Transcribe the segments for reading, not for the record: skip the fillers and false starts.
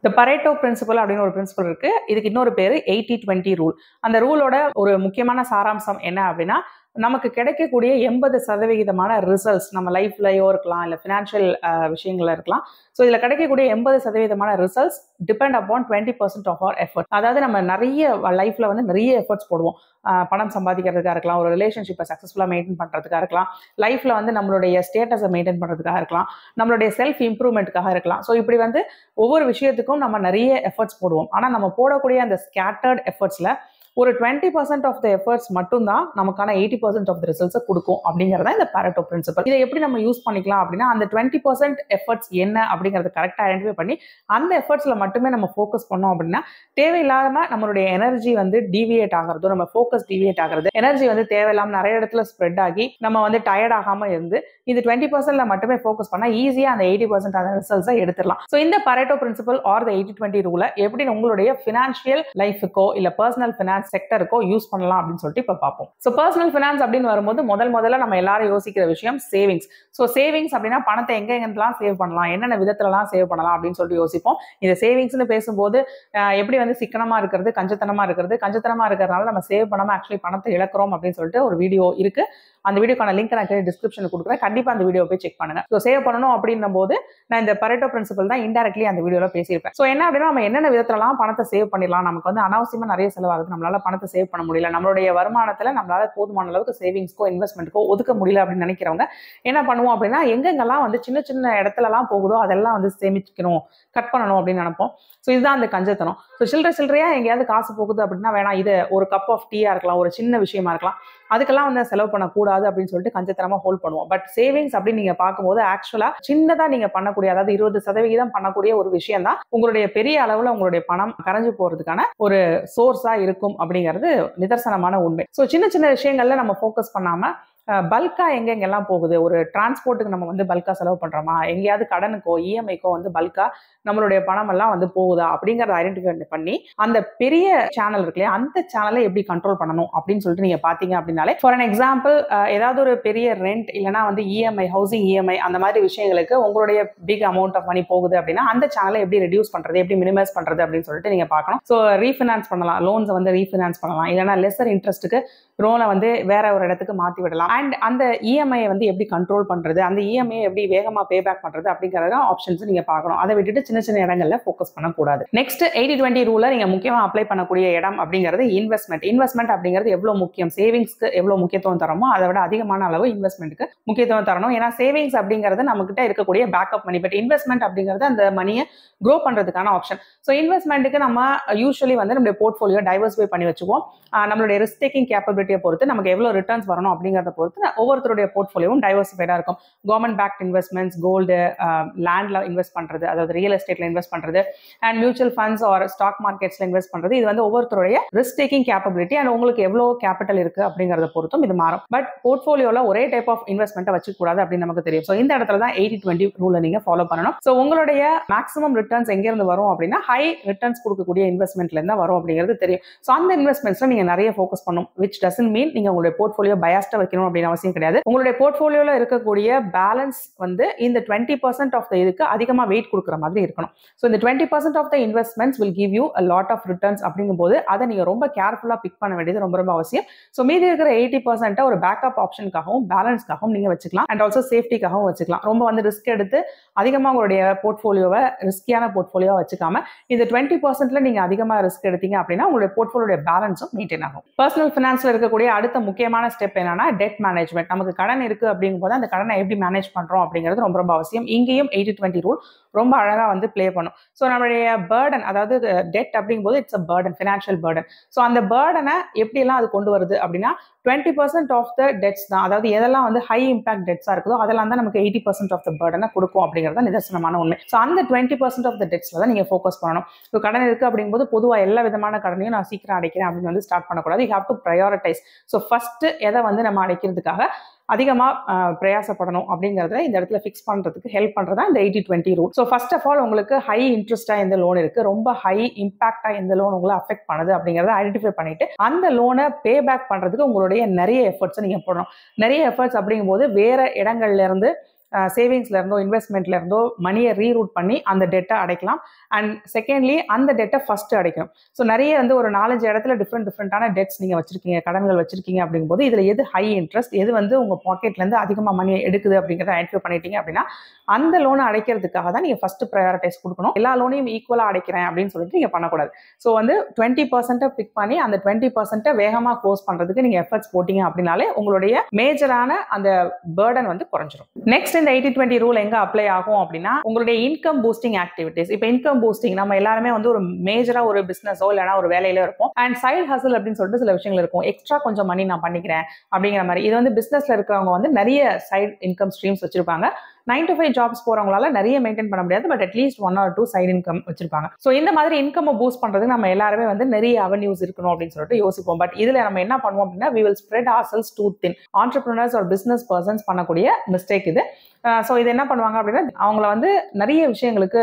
இந்த Pareto principal அப்படின்னு ஒரு பிரின்சிபல் இருக்கு. இதுக்கு இன்னொரு பேரு 80-20 ரூல். அந்த ரூலோட ஒரு முக்கியமான சாராம்சம் என்ன அப்படின்னா, நமக்கு கிடைக்கக்கூடிய 80% ரிசல்ட்ஸ் நம்ம லைஃப்லயோ இருக்கலாம், இல்ல ஃபினான்ஷியல் விஷயங்கள்ல இருக்கலாம். ஸோ இதுல கிடைக்கக்கூடிய 80% results depend upon 20% of our effort. அதாவது நம்ம நிறைய லைஃப்ல வந்து நிறைய எஃபர்ட்ஸ் போடுவோம். பணம் சம்பாதிக்கிறதுக்காக இருக்கலாம், ஒரு ரிலேஷன்ஷிப்பை சக்ஸஸ்ஃபுல்லா மெயின்டைன் பண்றதுக்காக இருக்கலாம், லைஃப்ல வந்து நம்மளுடைய ஸ்டேட்டஸை மெயின்டைன் பண்றதுக்காக இருக்கலாம், நம்மளுடைய செல்ஃப் இம்ப்ரூவ்மெண்ட்டுக்காக இருக்கலாம். ஸோ இப்படி வந்து ஒவ்வொரு விஷயத்துக்கும் நம்ம நிறைய எஃபர்ட்ஸ் போடுவோம். ஆனா நம்ம போடக்கூடிய அந்த ஸ்கேட்டர்ட் எஃபர்ட்ஸ்ல ஒரு 20% ஆஃப் த எஃபர்ட்ஸ் மட்டும்தான் நமக்கான 80% ஆஃப் த ரிசல்ட்ஸை கொடுக்கும் அப்படிங்கிறதா இந்த பாரேட்டோ பிரின்சிபல். இதை எப்படி நம்ம யூஸ் பண்ணிக்கலாம் அப்படின்னா, அந்த 20% எஃபர்ட்ஸ் என்ன அப்படிங்கிறத கரெக்டாக ஐடென்டிஃபை பண்ணி அந்த எஃபர்ட்ஸ்ல மட்டுமே நம்ம ஃபோக்கஸ் பண்ணோம் அப்படின்னா தேவையில்லாம நம்மளுடைய எனர்ஜி வந்து டிவியேட் ஆகிறதோ, நம்ம ஃபோக்கஸ் டிவியேட் ஆகிறது, எனர்ஜி வந்து தேவையில்லாம நிறைய இடத்துல ஸ்ப்ரெட் ஆகி நம்ம வந்து டயர்ட் ஆகாம இருந்து இது 20%ல மட்டுமே ஃபோக்கஸ் பண்ணா ஈஸியா அந்த 80% ரிசல்ட்ஸை எடுத்துடலாம். ஸோ இந்த பாரேட்டோ பிரின்சிபல் ஆர் த 80-20 ரூலை எப்படி உங்களுடைய ஃபினான்ஷியல் லைஃபுக்கோ இல்ல பர்சனல் ஃபினான்ஸ் செக்டருக்கோ யூஸ் பண்ணலாம் அப்படின்னு சொல்லிட்டு இப்ப பார்ப்போம். ஸோ பர்சனல் ஃபினான்ஸ் அப்படின்னு வரும்போது முதல்ல நம்ம எல்லாரும் யோசிக்கிற விஷயம் சேவிங்ஸ். ஸோ சேவிங்ஸ் அப்படின்னா பணத்தை எங்கெங்கெல்லாம் சேவ் பண்ணலாம், என்னென்ன விதத்துலலாம் சேவ் பண்ணலாம் அப்படின்னு சொல்லிட்டு யோசிப்போம். இந்த சேவிங்ஸ்னு பேசும்போது எப்படி வந்து சிக்கனமா இருக்கிறது, கஞ்சத்தனமா இருக்கிறதுனால நம்ம சேவ் பண்ணாம ஆக்சுவலி பணத்தை இழக்கிறோம் அப்படின்னு சொல்லிட்டு ஒரு வீடியோ இருக்கு. அந்த வீடியோக்கான லிங்க் நான் டிஸ்கிரிப்ஷனில் கொடுக்குறேன். கண்டிப்பா அந்த வீடியோ போய் செக் பண்ணுங்க. ஸோ சேவ் பண்ணணும் அப்படின்னும் போது நான் இந்த பரேட்டோ பிரின்சிபல் தான் இன்டெரக்ட்லி அந்த வீடியோல பேசியிருப்பேன். ஸோ என்ன அப்படின்னா நம்ம என்னென்ன விதத்துலலாம் பணத்தை சேவ் பண்ணிடலாம், நமக்கு வந்து அனாவசியமா நிறைய செலவாகுது, நம்மளால பணத்தை சேவ் பண்ண முடியல, நம்மளுடைய வருமானத்துல நம்மளால போதுமான அளவுக்கு சேவிங்ஸ்க்கோ இன்வெஸ்ட்மெண்ட்க்கோ ஒதுக்க முடியல அப்படின்னு நினைக்கிறவங்க என்ன பண்ணுவோம் அப்படின்னா, எங்கெங்கெல்லாம் வந்து சின்ன சின்ன இடத்துலலாம் போகுதோ அதெல்லாம் வந்து சேமிக்கணும், கட் பண்ணணும் அப்படின்னு நினைப்போம். ஸோ இதுதான் அந்த கஞ்சத்தனம். ஸோ சில்லறையா எங்கேயாவது காசு போகுது அப்படின்னா வேணாம், இது ஒரு கப் ஆஃப் டீயா இருக்கலாம், ஒரு சின்ன விஷயமா இருக்கலாம், அதுக்கெல்லாம் வந்து செலவு பண்ணக்கூடாது அப்படின்னு சொல்லிட்டு கஞ்சத்தனமா ஹோல்ட் பண்ணுவோம். பட் சேவிங்ஸ் அப்படின்னு நீங்க பார்க்கும்போது ஆக்சுவலா சின்னதா நீங்க பண்ணக்கூடிய, அதாவது 20% பண்ணக்கூடிய ஒரு விஷயம் தான் உங்களுடைய பெரிய அளவுல உங்களுடைய பணம் கரைஞ்சு போறதுக்கான ஒரு சோர்ஸா இருக்கும் அப்படிங்கிறது நிதர்சனமான உண்மை. ஸோ சின்ன சின்ன விஷயங்கள்ல நம்ம ஃபோக்கஸ் பண்ணாம பல்கா எங்கெங்கெல்லாம் போகுது, ஒரு டிரான்ஸ்போர்ட்டுக்கு நம்ம வந்து பல்கா செலவு பண்றோமா, எங்கேயாவது கடனுக்கோ இஎம்ஐக்கோ வந்து பல்கா நம்மளுடைய பணம் எல்லாம் வந்து போகுதா அப்படிங்கறத ஐடென்டிஃபை பண்ணி அந்த பெரிய சேனல் இருக்கு இல்லையா, அந்த சேனலை எப்படி கண்ட்ரோல் பண்ணணும் அப்படின்னு சொல்லிட்டு நீங்க பாத்தீங்க அப்படின்னாலே, ஃபார் அன் எக்ஸாம்பிள் ஏதாவது ஒரு பெரிய ரெண்ட் இல்லைன்னா வந்து இஎம்ஐ, ஹவுசிங் இஎம்ஐ அந்த மாதிரி விஷயங்களுக்கு உங்களுடைய பிக் அமௌண்ட் ஆஃப் மணி போகுது அப்படின்னா அந்த சேனலை எப்படி ரெடியூஸ் பண்றது, எப்படி மினிமைஸ் பண்றது அப்படின்னு சொல்லிட்டு நீங்க பார்க்கணும். ஸோ ரீஃபினான்ஸ் பண்ணலாம், லோன்ஸை வந்து ரீஃபினான்ஸ் பண்ணலாம், இல்லைன்னா லெஸர் இன்ட்ரெஸ்ட்டுக்கு லோனை வந்து வேற ஒரு இடத்துக்கு மாற்றி விடலாம். அண்ட் அந்த இஎம்ஐ வந்து எப்படி கண்ட்ரோல் பண்றது, அந்த இஎம்ஐ எப்படி வேகமா பே பேக் பண்றது அப்படிங்கறத ஆப்ஷன்ஸ் நீங்க பார்க்கணும். அதை விட்டுட்டு சின்ன சின்ன இடங்கள்ல ஃபோக்கஸ் பண்ணக்கூடாது. நெக்ஸ்ட் 80-20 ரூலை நீங்க முக்கியமா அப்ளை பண்ணக்கூடிய இடம் அப்படிங்கிறது இன்வெஸ்ட்மெண்ட். இன்வெஸ்ட்மெண்ட் அப்படிங்கிறது எவ்வளவு முக்கியம், சேவிங்ஸ்க்கு எவ்வளவு முக்கியத்துவம் தரமோ அதை விட அதிகமான அளவு இன்வெஸ்ட்மெண்ட்டுக்கு முக்கியத்துவம் தரணும். ஏன்னா சேவிங்ஸ் அப்படிங்கிறது நம்ம கிட்ட இருக்கக்கூடிய பேக்கப் மணி, பட் இன்வெஸ்ட்மெண்ட் அப்படிங்கிறது அந்த மணியை க்ரோ பண்றதுக்கான ஆப்ஷன். ஸோ இன்வெஸ்ட்மெண்ட்டுக்கு நம்ம யூஸ்வலி வந்து நம்மளுடைய போர்ட்ஃபோலியோ டைவர்சிஃபை பண்ணி வச்சுக்குவோம். நம்மளுடைய ரிஸ்க் டேக்கிங் கேப்பபிலிட்டியை பொறுத்து நமக்கு எவ்வளவு ரிட்டர்ன்ஸ் வரணும் அப்படிங்கிறத பொறுத்து ஒவ்வொருத்தருடைய போர்ட்ஃபோலியோவும் டைவர்சிஃபைடா இருக்கும். கவர்மெண்ட் பேக்ட் இன்வெஸ்ட்மெண்ட்ஸ், கோல்டு, லேண்ட்ல இன்வெஸ்ட் பண்றது, அதாவது ரியல் எஸ்டேட்ல இன்வெஸ்ட் பண்றது, and mutual funds or stock மார்க்கெட்ஸ்ல இன்வெஸ்ட் பண்றது, இது வந்து ஒவ்வொருத்தருடைய ரிஸ்க் டேக்கிங் கேப்பபிலிட்டி அண்ட் உங்களுக்கு எவ்வளவு கேபிட்டல் இருக்கு அப்படிங்கறத பொறுத்தும் இது மாறும். பட் போர்ட்ஃபோலியோல ஒரே டைப் ஆஃப் இன்வெஸ்ட்மெண்ட்டை வச்சுக்க கூடாது அப்படின்னு நமக்கு தெரியும். ஸோ இந்த இடத்துல தான் 80-20 ரூலை நீங்க ஃபாலோ பண்ணணும். ஸோ உங்களுடைய மேக்ஸிமம் ரிட்டர்ன்ஸ் எங்க இருந்து வரும் அப்படின்னா ஹை ரிட்டர்ன்ஸ் கொடுக்கக்கூடிய இன்வெஸ்ட்மெண்ட்ல இருந்தா வரும் அப்படிங்கிறது தெரியும். ஸோ அந்த இன்வெஸ்ட்மெண்ட்ஸ்ல நீங்க நிறைய ஃபோக்கஸ் பண்ணும். விச் டசன்ட் மீன் நீங்க உங்களுடைய போர்ட்ஃபோலியோ பயாஸ்டா வைக்கணும் அப்படின்னு அவசியம் கிடையாது. உங்களுடைய போர்ட்ஃபோலியோல இருக்கக்கூடிய பேலன்ஸ் வந்து இந்த 20% ஆஃப் த இதுக்கு அதிகமா வெயிட் கொடுக்குற மாதிரி இருக்கணும். ஸோ இந்த 20% of the investments will give you a lot of returns அப்படிங்கும்போது அதை நீங்க ரொம்ப கேர்ஃபுல்லா பிக் பண்ண வேண்டியது ரொம்ப ரொம்ப அவசியம். ஸோ மீதி இருக்கிற 80% ஒரு பேக்கப் ஆப்ஷனுக்காகவும் பேலன்ஸ்க்காகவும் நீங்க வச்சுக்கலாம், அண்ட் ஆல்சோ சேஃப்டிக்காகவும் வச்சுக்கலாம். ரொம்ப வந்து ரிஸ்க் எடுத்து அதிகமாக உங்களுடைய போர்ட்ஃபோலியோவை ரிஸ்கியான போர்ட்ஃபோலியோவா வச்சுக்காம இந்த 20%ல நீங்க அதிகமா ரிஸ்க் எடுத்தீங்க அப்படின்னா உங்களுடைய போர்ட்ஃபோலியோட பேலன்ஸும் மெயின்டைன் ஆகும். பர்சனல் ஃபினான்ஸ்ல இருக்கக்கூடிய அடுத்த முக்கியமான ஸ்டெப் என்னன்னா டெட் மேனேஜ்மெண்ட். நமக்கு கடன் இருக்கு அப்படிங்கும்போது அந்த கடனை எப்படி மேனேஜ் பண்றோம் அப்படிங்கிறது ரொம்ப ரொம்ப அவசியம். இங்கேயும் 80-20 ரூல் ரொம்ப அழகா வந்து பிளே பண்ணும். ஸோ நம்மளுடைய பேர்டன், அதாவது டெட் அப்படிங்கும்போது it's a burden, financial burden. So அந்த பேர்டனை எப்படியெல்லாம் அது கொண்டு வருது அப்படின்னா 20% ஆஃப் த டெட்ஸ் தான், அதாவது எதெல்லாம் வந்து ஹை இம்பாக்ட் டெட்ஸா இருக்குதோ அதெல்லாம் தான் நமக்கு 80% ஆஃப் த பேர்டனை கொடுக்கும் அப்படிங்கிறது நிதர்சனமான உண்மை. ஸோ அந்த 20% ஆஃப் த டெட்ஸ்ல தான் நீங்க ஃபோக்கஸ் பண்ணணும். ஸோ கடன் இருக்கு அப்படிங்கும்போது பொதுவாக எல்லா விதமான கடனையும் நான் சீக்கிரம் அடைக்கிறேன் அப்படின்னு வந்து ஸ்டார்ட் பண்ணக்கூடாது. You have to prioritize. So first எதை வந்து நம்ம அடைக்கிறதுக்காக அதிகமாக பிரயாசப்படணும் அப்படிங்கிறத இந்த இடத்துல ஃபிக்ஸ் பண்ணுறதுக்கு ஹெல்ப் பண்ணுறதா இந்த 80-20 rule. So first of all உங்களுக்கு ஹை இன்ட்ரெஸ்ட்டாக எந்த லோன் இருக்குது, ரொம்ப ஹை இம்பாக்டாக எந்த லோன் உங்களை அஃபெக்ட் பண்ணுது அப்படிங்கிறத ஐடென்டிஃபை பண்ணிட்டு அந்த லோனை பே பேக் பண்ணுறதுக்கு உங்களுடைய நிறைய எஃபர்ட்ஸை நீங்கள் போடணும். நிறைய எஃபர்ட்ஸ் அப்படிங்கும்போது வேற இடங்கள்ல இருந்து சேவிங்ஸ்ல இருந்தோ இன்வெஸ்ட்மெண்ட்ல இருந்தோ மணியை ரீரூட் பண்ணி அந்த டெட்டை அடைக்கலாம். அண்ட் செகண்ட்லி அந்த டெட்டை ஃபர்ஸ்ட் அடைக்கணும். ஸோ நிறைய வந்து ஒரு 4-5 இடத்துல டிஃப்ரெண்டான டெட்ஸ் நீங்க வச்சிருக்கீங்க, கடன்கள் வச்சிருக்கீங்க அப்படிங்கும்போது இதுல எது ஹை இன்ட்ரெஸ்ட், எது வந்து உங்க பாக்கெட்ல இருந்து அதிகமா மணியை எடுக்குது அப்படிங்கிறத ஐடென்டிஃபை பண்ணிட்டீங்க அப்படின்னா அந்த லோனை அடைக்கிறதுக்காக தான் நீங்க ஃபர்ஸ்ட் ப்ரையாரிட்டைஸ் கொடுக்கணும். எல்லா லோனையும் ஈக்குவலா அடைக்கிறேன் அப்படின்னு சொல்லிட்டு நீங்க பண்ணக்கூடாது. ஸோ வந்து 20% பிக் பண்ணி அந்த 20% வேகமா க்ளோஸ் பண்றதுக்கு நீங்க எஃபர்ட்ஸ் போட்டீங்க அப்படின்னாலே உங்களுடைய மேஜரான அந்த பேர்டன் வந்து குறைஞ்சிரும். நெக்ஸ்ட் இந்த 80-20 ரூல் எங்க அப்ளை ஆகும் அப்படின்னா உங்களுடைய இன்கம் பூஸ்டிங் ஆக்டிவிட்டிஸ். இப்போ இன்கம் பூஸ்டிங் நம்ம எல்லாருமே வந்து ஒரு மேஜரா ஒரு பிசினஸோ இல்லைனா ஒரு வேலையில இருப்போம். அண்ட் சைடு ஹசல் அப்படின்னு சொல்லிட்டு சில விஷயங்கள் இருக்கும். எக்ஸ்ட்ரா கொஞ்சம் மணி நான் பண்ணிக்கிறேன் அப்படிங்கிற மாதிரி. இது வந்து பிசினஸ்ல இருக்கிறவங்க வந்து நிறைய சைடு இன்கம் ஸ்ட்ரீம்ஸ் வச்சிருப்பாங்க. 9 to 5 ஜாப்ஸ் போறவங்களால நிறைய மெயின்டைன் பண்ண முடியாது. But at least 1 or 2 side income வச்சிருப்பாங்க. ஸோ இந்த மாதிரி இன்கம் பூஸ்ட் பண்றதுக்கு நம்ம எல்லாருமே வந்து நிறைய அவென்யூஸ் இருக்கணும் அப்படின்னு சொல்லிட்டு யோசிப்போம். பட் இதுல நம்ம என்ன பண்ணுவோம் அப்படின்னா we will spread ourselves too thin. entrepreneurs or business persons பண்ணக்கூடிய மிஸ்டேக் இது. ஸோ இது என்ன பண்ணுவாங்க அப்படின்னா அவங்கள வந்து நிறைய விஷயங்களுக்கு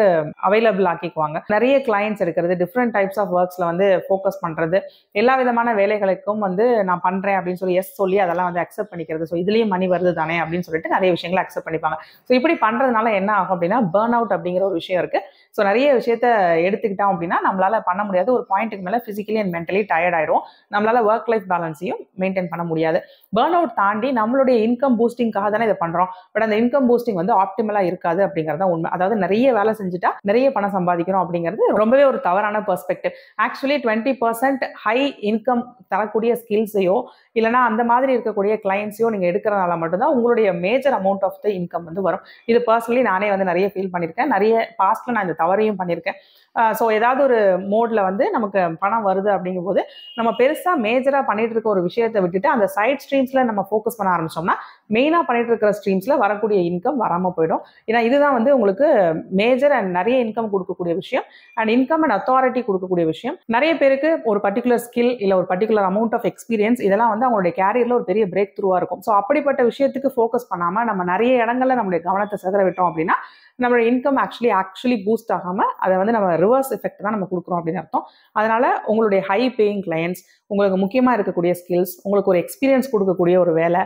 அவைலபிள் ஆக்கிக்குவாங்க. நிறைய கிளைண்ட்ஸ் எடுக்கிறது, டிஃப்ரெண்ட் டைப்ஸ் ஆஃப் ஒர்க்ஸ்ல வந்து ஃபோக்கஸ் பண்றது, எல்லா விதமான வேலைகளுக்கும் வந்து நான் பண்றேன் அப்படின்னு சொல்லி எஸ் சொல்லி அதெல்லாம் வந்து அக்செப்ட் பண்ணிக்கிறது. ஸோ இதுலயும் மணி வருது தானே அப்படின்னு சொல்லிட்டு நிறைய விஷயங்களை அக்செப்ட் பண்ணிப்பாங்க. ஸோ இப்படி பண்றதுனால என்ன ஆகும் அப்படின்னா பர்ன் அவுட் அப்படிங்கிற ஒரு விஷயம் இருக்கு. ஸோ நிறைய விஷயத்த எடுத்துக்கிட்டோம் அப்படின்னா நம்மளால பண்ண முடியாது. ஒரு பாயிண்ட்டுக்கு மேல பிசிக்கலி அண்ட் மென்டலி டயர்ட் ஆயிடும். நம்மளால ஒர்க் லைஃப் பேலன்ஸையும் மெயின்டைன் பண்ண முடியாது. பர்ன் அவுட் தாண்டி நம்மளுடைய இன்கம் பூஸ்டிங்காக தானே இதை பண்றோம். பட் அந்த இன்கம் பூஸ்டிங் வந்து ஆப்டிமலா இருக்காது அப்படிங்கறத உண்மை. அதாவது நிறைய வேலை செஞ்சுட்டா நிறைய பணம் சம்பாதிக்கணும் அப்படிங்கிறது ரொம்பவே ஒரு தவறான பெர்ஸ்பெக்டிவ். ஆக்சுவலி 20% ஹை இன்கம் தரக்கூடிய ஸ்கில்ஸையோ இல்லைனா அந்த மாதிரி இருக்கக்கூடிய கிளைண்ட்ஸையோ நீங்க எடுக்கிறதுனால மட்டும்தான் உங்களுடைய major amount of the income வந்து வரும். இது பர்சனலி நானே வந்து நிறைய ஃபீல் பண்ணியிருக்கேன். நிறைய பாஸ்ட்ல நான் இந்த தவறையும் பண்ணியிருக்கேன். ஸோ ஏதாவது ஒரு மோட்ல வந்து நமக்கு பணம் வருது அப்படிங்கும்போது நம்ம பெருசா மேஜரா பண்ணிட்டு இருக்க ஒரு விஷயத்தை விட்டுட்டு அந்த சைட் ஸ்ட்ரீம்ஸ்ல நம்ம ஃபோக்கஸ் பண்ண ஆரம்பிச்சோம்னா மெயினா பண்ணிட்டு இருக்கிற ஸ்ட்ரீம்ஸ்ல வரக்கூடிய இன்கம் வராம போயிடும். ஏன்னா இதுதான் வந்து உங்களுக்கு மேஜர் அண்ட் நிறைய இன்கம் கொடுக்கக்கூடிய விஷயம் அண்ட் இன்கம் அண்ட் அத்தாரிட்டி கொடுக்கக்கூடிய விஷயம். நிறைய பேருக்கு ஒரு பர்டிகுலர் ஸ்கில் இல்ல ஒரு பர்டிகுலர் அமௌண்ட் ஆஃப் எக்ஸ்பீரியன்ஸ் இதெல்லாம் வந்து அவங்களுடைய கேரியர்ல ஒரு பெரிய பிரேக் த்ரூவா இருக்கும். ஸோ அப்படிப்பட்ட விஷயத்துக்கு ஃபோக்கஸ் பண்ணாம நம்ம நிறைய இடங்கள்ல நம்மளுடைய கவனத்தை சிதற விட்டோம் அப்படின்னா நம்மளோட இன்கம் ஆக்சுவலி பூஸ்ட் ஆகாம அதை வந்து நம்ம ரிவர்ஸ் எஃபெக்ட் தான் நம்ம கொடுக்குறோம் அப்படின்னு அர்த்தம். அதனால உங்களுடைய ஹை பேயிங் கிளையன்ட்ஸ், உங்களுக்கு முக்கியமா இருக்கக்கூடிய ஸ்கில்ஸ், உங்களுக்கு ஒரு எக்ஸ்பீரியன்ஸ் கொடுக்கக்கூடிய ஒரு வேலை,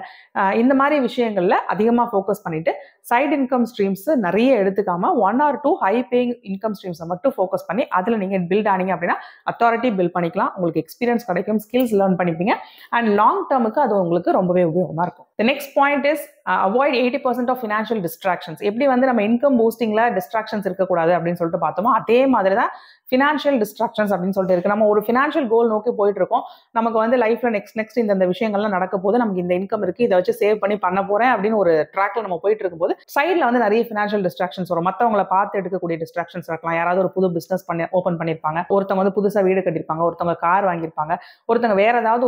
இந்த மாதிரி விஷயங்கள்ல அதிகமாக ஃபோக்கஸ் பண்ணிட்டு சைடு இன்கம் ஸ்ட்ரீம்ஸ் நிறைய எடுத்துக்காம 1 or 2 ஹை பேயிங் இன்கம் ஸ்ட்ரீம்ஸை மட்டும் ஃபோக்கஸ் பண்ணி அதில் நீங்கள் பில்ட் ஆனீங்க அப்படின்னா அத்தாரிட்டி பில்ட் பண்ணிக்கலாம், உங்களுக்கு எக்ஸ்பீரியன்ஸ் கிடைக்கும், ஸ்கில்ஸ் லேர்ன் பண்ணிப்பீங்க அண்ட் லாங் டேர்முக்கு அது உங்களுக்கு ரொம்பவே உபயோகமாக இருக்கும். The next point is avoid 80% of financial distractions. எப்படி வந்து நம்ம இன்கம் பூஸ்டிங்ல டிஸ்ட்ராக்ஷன்ஸ் இருக்கக்கூடாது அப்படின்னு சொல்லிட்டு பார்த்தோமோ அதே மாதிரி தான் ஃபினான்ஷியல் டிஸ்ட்ராக்ஷன்ஸ் அப்படின்னு சொல்லிட்டு இருக்கு. நம்ம ஒரு ஃபினான்ஷியல் கோல் நோக்கி போயிட்டு இருக்கோம். நமக்கு வந்து லைஃப்ல நெக்ஸ்ட் இந்த விஷயங்கள்லாம் நடக்க போது, நமக்கு இந்த இன்கம் இருக்கு, இதை வச்சு சேவ் பண்ண போறேன் அப்படின்னு ஒரு ட்ராக்ல நம்ம போயிட்டு இருக்கும்போது சைட்ல வந்து நிறைய ஃபினான்ஷியல் டிஸ்ட்ராக்ஷன்ஸ் வரும். மற்றவங்களை பார்த்து எடுக்கக்கூடிய டிஸ்ட்ராக்ஷன்ஸ் இருக்கலாம். யாராவது ஒரு புது பிசினஸ் ஓப்பன் பண்ணிருப்பாங்க, ஒருத்தவங்க வந்து புதுசா வீடு கட்டிருப்பாங்க, ஒருத்தவங்க கார் வாங்கியிருப்பாங்க, ஒருத்தவங்க வேற ஏதாவது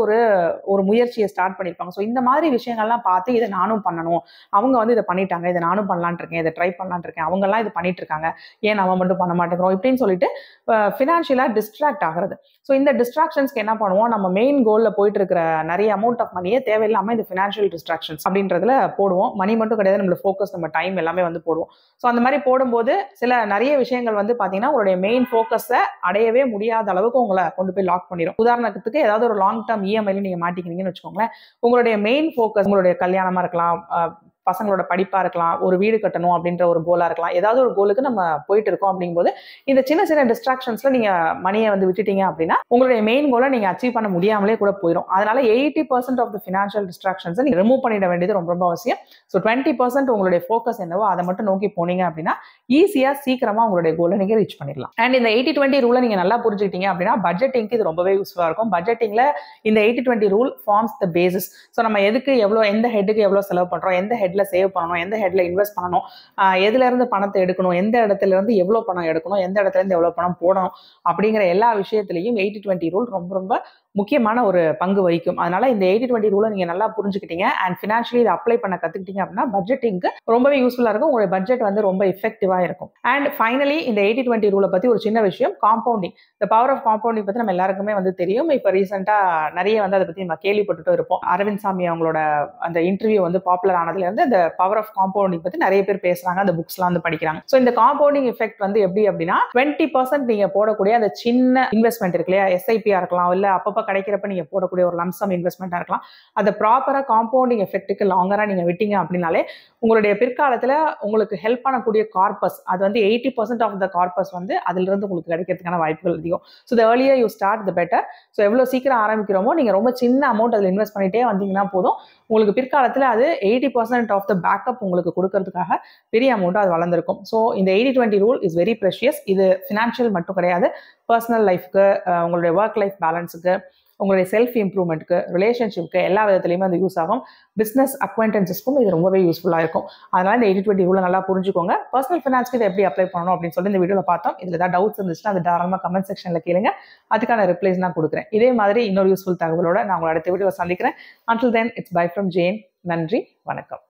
ஒரு முயற்சியை ஸ்டார்ட் பண்ணிருப்பாங்க. ஸோ இந்த மாதிரி விஷயங்கள்லாம் பார்த்து இதை நானும் பண்ணணும், அவங்க வந்து இதை பண்ணிட்டாங்க, இதை நானும் பண்ணலான் இருக்கேன், இதை ட்ரை பண்ணலான் இருக்கேன், அவங்க எல்லாம் இது பண்ணிட்டு இருக்காங்க, ஏன் நம்ம மட்டும் பண்ண மாட்டேங்கிறோம் இப்படின்னு சொல்லிட்டு ஃபினான்ஷியலா டிஸ்ட்ராக்ட் ஆகிறது. ஸோ இந்த டிஸ்ட்ராக்ஷன்ஸ்க்கு என்ன பண்ணுவோம், நம்ம மெயின் கோல்ல போயிட்டு இருக்கிற நிறைய அமௌண்ட் ஆஃப் மணியே தேவையில்லாம இந்த ஃபினான்ஷியல் டிஸ்ட்ராக்ஷன்ஸ் அப்படின்றதுல போடுவோம். மணி மட்டும் கிடையாது, நம்மளோட ஃபோக்கஸ், நம்ம டைம் எல்லாமே வந்து போடுவோம். ஸோ அந்த மாதிரி போடும்போது நிறைய விஷயங்கள் வந்து பாத்தீங்கன்னா உங்களுடைய மெயின் ஃபோக்கஸை அடையவே முடியாத அளவுக்கு உங்களை கொண்டு போய் லாக் பண்ணிடும். உதாரணத்துக்கு ஏதாவது ஒரு லாங் டேர்ம் இஎம்ஐல நீங்க மாட்டிக்கிறீங்கன்னு வச்சுக்கோங்களேன், உங்களுடைய மெயின் ஃபோக்கஸ் உங்களுடைய கல்யாணமா இருக்கலாம், பசங்களோட படிப்பா இருக்கலாம், ஒரு வீடு கட்டணும் அப்படின்ற ஒரு கோலா இருக்கலாம், ஏதாவது ஒரு கோலுக்கு நம்ம போயிட்டு இருக்கோம். அப்படிங்கும்போது இந்த சின்ன டிஸ்ட்ராக்ஷன்ஸ்ல நீங்க மணியை வந்து விட்டுட்டீங்க அப்படின்னா உங்களுடைய மெயின் கோலை நீங்க அச்சீவ் பண்ண முடியாமலே கூட போயிடும். அதனால 80% ஆஃப் த ஃபினான்ஷியல் டிஸ்ட்ராக்ஷன்ஸ் நீங்க ரிமூவ் பண்ணிட வேண்டியது ரொம்ப ரொம்ப அவசியம். ஸோ 20% உங்களுடைய ஃபோக்கஸ் என்னவோ அதை மட்டும் நோக்கி போனீங்க அப்படின்னா ஈஸியா சீக்கிரமா உங்களுடைய கோலை நீங்க ரீச் பண்ணிடலாம். அண்ட் இந்த 80-20 ரூலை நீங்க நல்லா புரிஞ்சுக்கிட்டீங்க அப்படின்னா பட்ஜெட்டிங்க்கு இது ரொம்பவே யூஸ்ஃபுல்லா இருக்கும். பட்ஜெட்டிங்ல இந்த 80-20 rule forms the basis. So நம்ம எதுக்கு எவ்வளோ, எந்த ஹெட்டுக்கு எவ்வளோ செலவு பண்றோம், எந்த ஹெட்ல சேவ் பண்ணணும், எந்த ஹெட்ல இன்வெஸ்ட் பண்ணணும், எதுல இருந்து பணத்தை எடுக்கணும், எந்த இடத்துல இருந்து எவ்வளவு பணம் எடுக்கணும், எந்த இடத்துல இருந்து எவ்வளவு பணம் போடணும் அப்படிங்கிற எல்லா விஷயத்திலையும் 80-20 ரூல் ரொம்ப ரொம்ப முக்கியமான ஒரு பங்கு வகிக்கும். அதனால இந்த 80-20 ரூலை நீங்க நல்லா புரிஞ்சுக்கிட்டீங்க அண்ட் ஃபினான்ஷியலி இதை அப்ளை பண்ண கத்துக்கிட்டீங்க அப்படின்னா பட்ஜெட்டிங்க்கு ரொம்பவே யூஸ்ஃபுல்லா இருக்கும். உங்களுடைய பட்ஜெட் வந்து ரொம்ப எஃபெக்டிவா இருக்கும். அண்ட் ஃபைனலி இந்த 80-20 ரூலை பத்தி ஒரு சின்ன விஷயம், காம்பவுண்டிங். இந்த பவர் ஆஃப் காம்பவுண்டிங் பத்தி நம்ம எல்லாருக்குமே வந்து தெரியும். இப்ப ரீசெண்டா நிறைய வந்து அதை பத்தி நம்ம கேள்விப்பட்டுட்டு இருப்போம். அரவிந்த் சாமி அவங்களோட அந்த இன்டர்வியூ வந்து பாப்புலர் ஆனதுல இருந்து இந்த பவர் ஆஃப் காம்பவுண்டிங் பத்தி நிறைய பேர் பேசுறாங்க, அந்த புக்ஸ்லாம் வந்து படிக்கிறாங்க. ஸோ இந்த காம்பவுண்டிங் எஃபெக்ட் வந்து எப்படி அப்படின்னா 20% நீங்க போடக்கூடிய அந்த சின்ன இன்வெஸ்ட்மெண்ட் இருக்கு இல்லையா, எஸ்ஐபியா இருக்கலாம், இல்ல அப்பப்ப கிடைக்கிறப்ப நீங்கள் போடக்கூடிய ஒரு லம்சம் இன்வெஸ்ட்மெண்ட்டாக இருக்கலாம். அதை ப்ராப்பராக காம்பவுண்டிங் எஃபெக்ட்டுக்கு லாங்கராக நீங்கள் விட்டீங்க அப்படின்னாலே உங்களுடைய பிற்காலத்தில் உங்களுக்கு ஹெல்ப் பண்ணக்கூடிய கார்பஸ் அது வந்து 80% ஆஃப் த கார்பஸ் வந்து அதிலிருந்து உங்களுக்கு கிடைக்கிறதுக்கான வாய்ப்புகள் அதிகம். So the earlier you start the better. So எவ்வளோ சீக்கிரம் ஆரம்பிக்கிறோமோ நீங்கள் ரொம்ப சின்ன அமௌண்ட் அதில் இன்வெஸ்ட் பண்ணிட்டே வந்தீங்கன்னா போதும், உங்களுக்கு பிற்காலத்தில் அது 80% ஆஃப் த பேக்கப் உங்களுக்கு கொடுக்கறதுக்காக பெரிய அமௌண்ட்டாக அது வளர்ந்துருக்கும். ஸோ இந்த 80-20 ரூல் இஸ் வெரி ப்ரெஷியஸ். இது ஃபினான்ஷியல் மட்டும் கிடையாது, பர்சனல் லைஃப்க்கு, உங்களுடைய ஒர்க் லைஃப் பேலன்ஸுக்கு, உங்களுடைய செல்ஃப் இம்ப்ரூவ்மெண்ட்க்கு, ரிலேஷன்ஷிப்க்கு எல்லா விதத்துலையுமே அது யூஸ் ஆகும். பிஸ்னஸ் அக்வைண்டன்சஸ்க்கும் இது ரொம்பவே யூஸ்ஃபுல்லாக இருக்கும். அதனால இந்த 80-20 ரூலை நல்லா புரிஞ்சுக்கோங்க. பர்சனல் ஃபினான்ஸ்க்கு இதை எப்படி அப்ளை பண்ணணும் அப்படின்னு சொல்லி இந்த வீடியோவில் பார்த்தோம். இதில் ஏதாவது டவுட்ஸ் இருந்துச்சுன்னா அது தாராளமாக கமெண்ட் செக்ஷனில் கேளுங்க, அதுக்கான ரிப்ளைஸ் நான் கொடுக்குறேன். இதே மாதிரி இன்னொரு யூஸ்ஃபுல் தகவலோட நான் உங்களை அடுத்த வீடியோவை சந்திக்கிறேன். Until then, it's bye from Jane. நன்றி, வணக்கம்.